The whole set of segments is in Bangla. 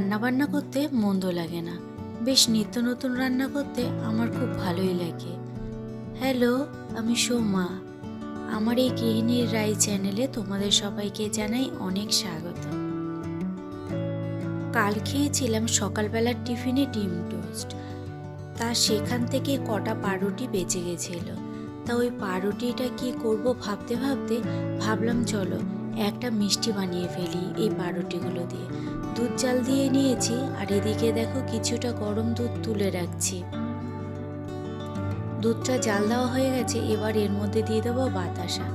রান্না বান্না করতে মন্দ লাগে না, বেশ নিত্য নতুন রান্না করতে আমার খুব ভালোই লাগে। হ্যালো, আমি সোমা। আমার এই গৃহিণীর রাই চ্যানেলে তোমাদের সবাইকে জানাই অনেক স্বাগত। কাল খেয়েছিলাম সকালবেলার টিফিনে ডিম টোস্ট, তা সেখান থেকে কটা পাউরুটি বেঁচে গেছিল। তা ওই পাউরুটিটা কি করব ভাবতে ভাবতে ভাবলাম চলো একটা মিষ্টি বানিয়ে ফেলি এই পাউরুটিগুলো দিয়ে। দুধ জাল দিয়ে নিয়েছি, আর এদিকে দেখো কিছুটা গরম দুধ তুলে রাখছি। দুধটা জাল দেওয়া হয়ে গেছে, এবার এর মধ্যে দিয়ে দেবো বাতাসা।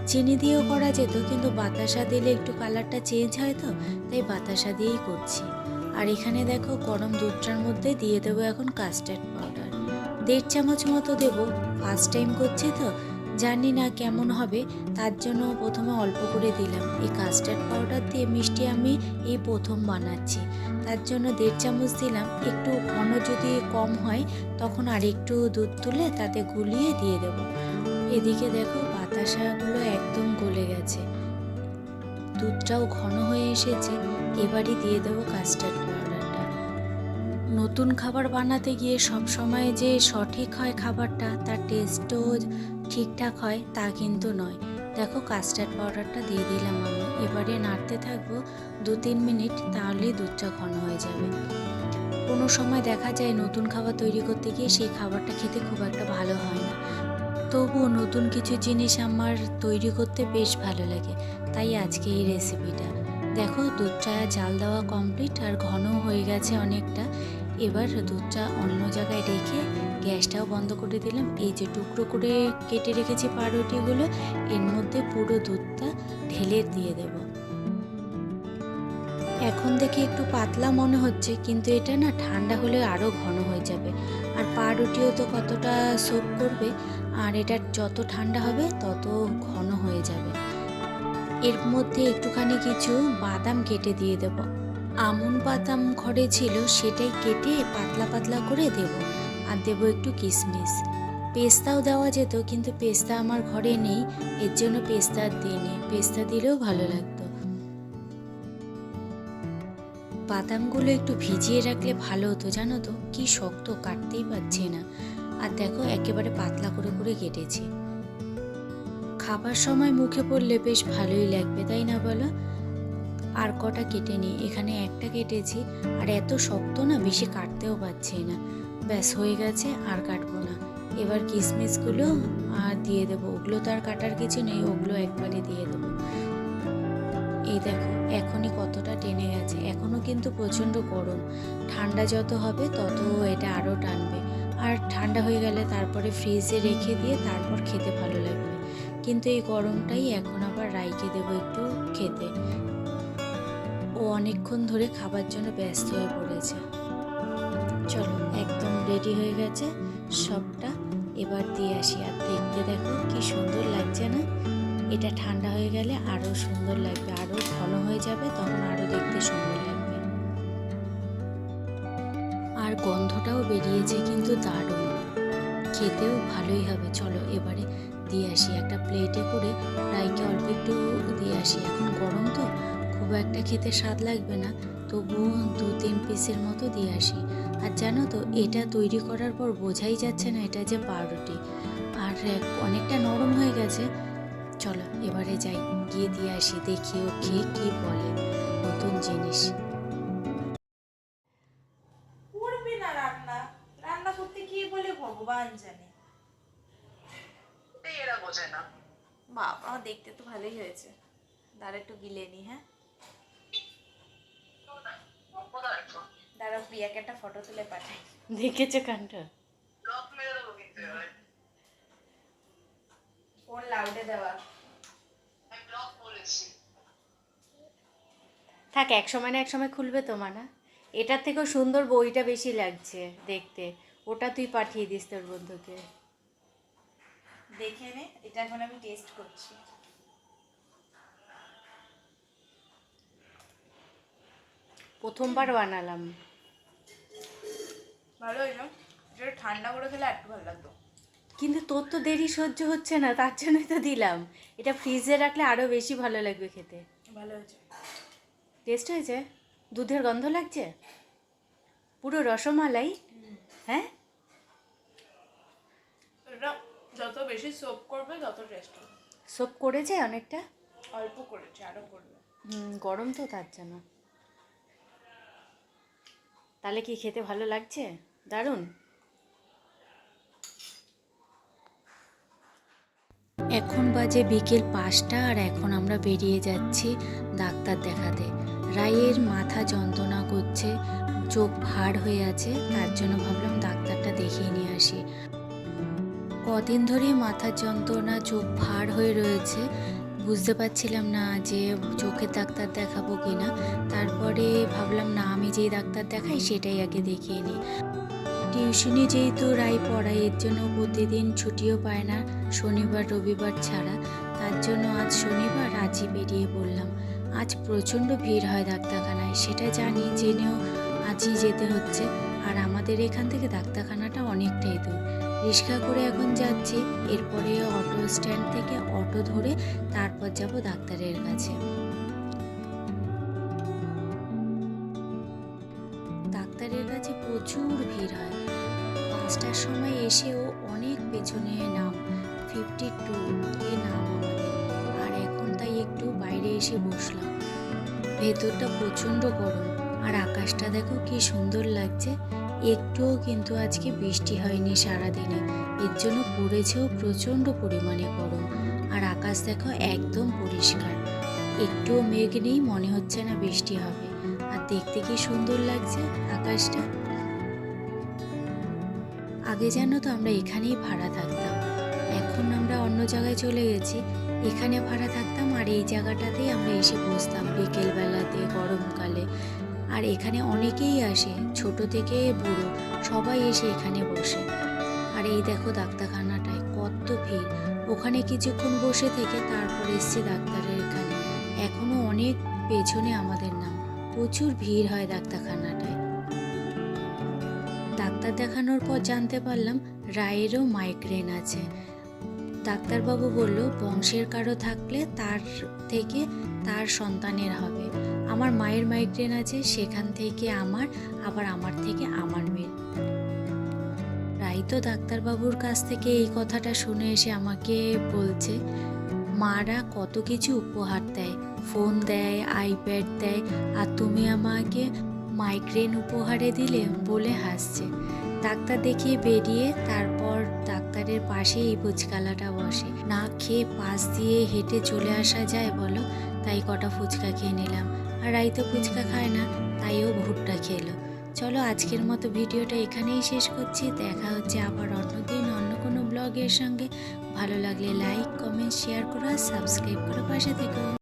চিনি দিয়েও করা যেত, কিন্তু বাতাসা দিলে একটু কালারটা চেঞ্জ হয়, তো তাই বাতাসা দিয়েই করছি। আর এখানে দেখো গরম দুধটার মধ্যে দিয়ে দেবো এখন কাস্টার্ড পাউডার, 1.5 চামচ মতো দেবো। ফার্স্ট টাইম করছি তো জানি না কেমন হবে, তার জন্য প্রথমে অল্প করে দিলাম। এই কাস্টার্ড পাউডার দিয়ে মিষ্টি আমি এই প্রথম বানাচ্ছি, তার জন্য 1.5 চামচ দিলাম। একটু ঘন যদি কম হয় তখন আর একটু দুধ তুলে তাতে গুলিয়ে দিয়ে দেব। এদিকে দেখো বাতাসাগুলো একদম গলে গেছে, দুধটাও ঘন হয়ে এসেছে। এবারই দিয়ে দেবো কাস্টার্ড পাউডারটা। নতুন খাবার বানাতে গিয়ে সব সময় যে সঠিক হয় খাবারটা, তার টেস্টও ঠিকঠাক হয় তা কিন্তু নয়। দেখো কাস্টার্ড পাউডারটা দিয়ে দিলাম আমি, এবারে নাড়তে থাকবো 2-3 মিনিট, তাহলেই দুধটা ঘন হয়ে যাবে। কোনো সময় দেখা যায় নতুন খাবার তৈরি করতে গিয়ে সেই খাবারটা খেতে খুব একটা ভালো হয় না, তবুও নতুন কিছু জিনিস আমার তৈরি করতে বেশ ভালো লাগে, তাই আজকে এই রেসিপিটা। দেখো দুধটা জাল দেওয়া কমপ্লিট আর ঘন হয়ে গেছে অনেকটা। এবার দুধটা অন্য জায়গায় রেখে গ্যাসটাও বন্ধ করে দিলাম। এই যে টুকরো করে কেটে রেখেছি পাউরুটিগুলো, এর মধ্যে পুরো দুধটা ঢেলে দিয়ে দেব। এখন দেখে একটু পাতলা মনে হচ্ছে, কিন্তু এটা না ঠান্ডা হলে আরও ঘন হয়ে যাবে। আর পাউরুটিও তো কতটা সোক করবে, আর এটা যত ঠান্ডা হবে তত ঘন হয়ে যাবে। এর মধ্যে একটুখানি কিছু বাদাম কেটে দিয়ে দেব। আমন্ড বাদাম ঘরে ছিল, সেটাই কেটে পাতলা পাতলা করে দেব। আর দেব একটু কিশমিশ। পেস্তাও দেওয়া যেত, কিন্তু পেস্তা আমার ঘরে নেই, এর জন্য পেস্তা আর দিইনি। পেস্তা দিলেও ভালো লাগতো। বাদামগুলো একটু ভিজিয়ে রাখলে ভালো হতো, জানো তো, কি শক্ত, কাটতেই পারছি না। আর দেখো একেবারে পাতলা করে করে কেটেছি। খাবার সময় মুখে পড়লে বেশ ভালোই লাগবে, তাই না বলো? আর কটা কেটে নিই, এখানে একটা কেটেছি। আর এত শক্ত না, বেশি কাটতেও পারছি না। ব্যাস হয়ে গেছে, আর কাটবো না। এবার কিশমিশগুলো আর দিয়ে দেবো, ওগুলো তো আর কাটার কিছু নেই, ওগুলো একবারে দিয়ে দেবো। এই দেখো এখনই কতটা টেনে গেছে, এখনও কিন্তু প্রচণ্ড গরম। ঠান্ডা যত হবে তত এটা আরও টানবে। আর ঠান্ডা হয়ে গেলে তারপরে ফ্রিজে রেখে দিয়ে তারপর খেতে ভালো লাগবে। কিন্তু এই গরমটাই এখন আবার রাইকে দেবো একটু খেতে। ও অনেকক্ষণ ধরে খাবার জন্য ব্যস্ত হয়ে পড়েছে। চলো একদম রেডি হয়ে গেছে সবটা, এবার দিয়ে আসি। আর দেখতে দেখো কি সুন্দর লাগছে না? এটা ঠান্ডা হয়ে গেলে আরও সুন্দর লাগবে, আরও ঘন হয়ে যাবে, তখন আরও দেখতে সুন্দর লাগবে। আর গন্ধটাও বেরিয়েছে কিন্তু দারুণ, খেতেও ভালোই হবে। চলো এবারে দিয়ে আসি একটা প্লেটে করে, রাইকে অল্প একটু দিয়ে আসি। এখন গরম তো খুব একটা খেতে স্বাদ লাগবে না, তবুও 2-3 পিসের মতো দিয়ে আসি। আর জানো তো, এটা তৈরি করার পর বোঝাই যাচ্ছে না এটা যে পাউরুটি, আর অনেকটা নরম হয়ে গেছে। চলো এবারে যাই, গিয়ে দিয়ে আসি, দেখি ও খেয়ে কি বলে। নতুন জিনিস করবে না রান্না, রান্না করতে কি বলে ভগবান জানে। এরা বোঝে না। বাবা দেখতে তো ভালোই হয়েছে, দাঁড়া একটু গিলে নি। হ্যাঁ দাঁড়া, প্রিয়াকে একটা ফটো তুলে পাঠাই। দেখেছো কাণ্ড? ব্লক মেরে দেবো কিন্তু এবারে। ফোন লাউডে দেওয়া। আমি ব্লক করেছি। থাক, এক সময় না এক সময় খুলবে তো মানা। এটার থেকেও সুন্দর বইটা বেশি লাগছে দেখতে, ওটা তুই পাঠিয়ে দিস তোর বন্ধুকে। দেখে নে, এটা এখন আমি টেস্ট করছি। প্রথমবার বানালাম। ভালো হয়েছে, এটা ঠান্ডা করে খেলে একটু ভালো লাগতো। কিন্তু তোর তো দেরি সহ্য হচ্ছে না, তার জন্যই তো দিলাম। এটা ফ্রিজে রাখলে আরও বেশি ভালো লাগবে খেতে। ভালো হয়েছে। টেস্ট হয়েছে? দুধের গন্ধ লাগছে, পুরো রসমালাই। হ্যাঁ, এটা যত বেশি সোপ করবে তত টেস্ট হবে। সব করেছে অনেকটা। অল্প করেছে, আরো করবে। গরম তো তার জন্য। তাহলে কি খেতে ভালো লাগছে? দারুণ। এখন বাজে বিকেল 5টা, আর এখন আমরা বেরিয়ে যাচ্ছি ডাক্তার দেখাতে। রায়ের মাথা যন্ত্রণা করছে, চোখ ভার হয়ে আছে, তার জন্য ভাবলাম ডাক্তারটা দেখিয়ে নিয়ে আসি। কদিন ধরেই মাথার যন্ত্রণা, চোখ ভার হয়ে রয়েছে, বুঝতে পারছিলাম না যে চোখের ডাক্তার দেখাবো কিনা। তারপরে ভাবলাম না, আমি যেই ডাক্তার দেখাই সেটাই আগে দেখিয়ে নিই। টিউশনি যেহেতু রায় পড়ায়, এর জন্য প্রতিদিন ছুটিও পায় না শনিবার রবিবার ছাড়া। তার জন্য আজ শনিবার, আজই বেরিয়ে পড়লাম। আজ প্রচণ্ড ভিড় হয় ডাক্তারখানায়, সেটা জানি, জেনেও আজই যেতে হচ্ছে। আর আমাদের এখান থেকে ডাক্তারখানাটা অনেকটাই দূর। রিক্সা করে এখন যাচ্ছি, এরপরে অটো স্ট্যান্ড থেকে অটো ধরে তারপর যাব ডাক্তারের কাছে। ডাক্তারের কাছে প্রচুর ভিড় হয়। 5টার সময় এসেও অনেক পেছনে নাম, 52 এ নাম আমাদের। আর এখন তাই একটু বাইরে এসে বসলাম। ভেতরটা প্রচণ্ড গরম, আর আকাশটা দেখো কি সুন্দর লাগছে। একটুও কিন্তু আজকে বৃষ্টি হয়নি সারাদিনে, এর জন্য পড়েছেও প্রচণ্ড পরিমাণে গরম। আর আকাশ দেখো একদম পরিষ্কার, একটুও মেঘ নেই, মনে হচ্ছে না বৃষ্টি হবে। আর দেখতে কি সুন্দর লাগছে আকাশটা। আগে জানো তো আমরা এখানেই ভাড়া থাকতাম, এখন আমরা অন্য জায়গায় চলে গেছি। এখানে ভাড়া থাকতাম, আর এই জায়গাটাতেই আমরা এসে বসতাম বিকেলবেলাতে গরমকালে। আর এখানে অনেকেই আসে, ছোট থেকে বুড়ো সবাই এসে এখানে বসে। আর এই দেখো ডাক্তারখানাটায় কত ভিড়। ওখানে কিছুক্ষণ বসে থেকে তারপর এসছি ডাক্তারের এখানে। এখনো অনেক পেছনে আমাদের নাম, প্রচুর ভিড় হয় ডাক্তারখানাটায়। ডাক্তার দেখানোর পর জানতে পারলাম রায়েরও মাইগ্রেন আছে। ডাক্তারবাবু বলল বংশের কারো থাকলে তার থেকে তার সন্তানের হবে। আমার মায়ের মাইগ্রেন আছে, সেখান থেকে আমার, আবার আমার থেকে আমার মেয়ের। রাই তো ডাক্তারবাবুর কাছ থেকে এই কথাটা শুনে এসে আমাকে বলছে, মারা কত কিছু উপহার দেয়, ফোন দেয়, আইপ্যাড দেয়, আর তুমি আমাকে মাইগ্রেন উপহারে দিলে, বলে হাসছে। ডাক্তার দেখিয়ে বেরিয়ে তারপর ডাক্তারের পাশে এই ফুচকালাটা বসে। না খেয়ে পাশ দিয়ে হেঁটে চলে আসা যায় বলো, তাই কটা ফুচকা খেয়ে নিলাম। আর রাই তো ফুচকা খায় না, তাইও ভুট্টা খেলো। চলো আজকের মতো ভিডিওটা এখানেই শেষ করছি। দেখা হচ্ছে আবার অন্যদিন অন্য কোনো ব্লগের সঙ্গে। ভালো লাগলে লাইক, কমেন্ট, শেয়ার করো, আর সাবস্ক্রাইব করে পাশে থেকো।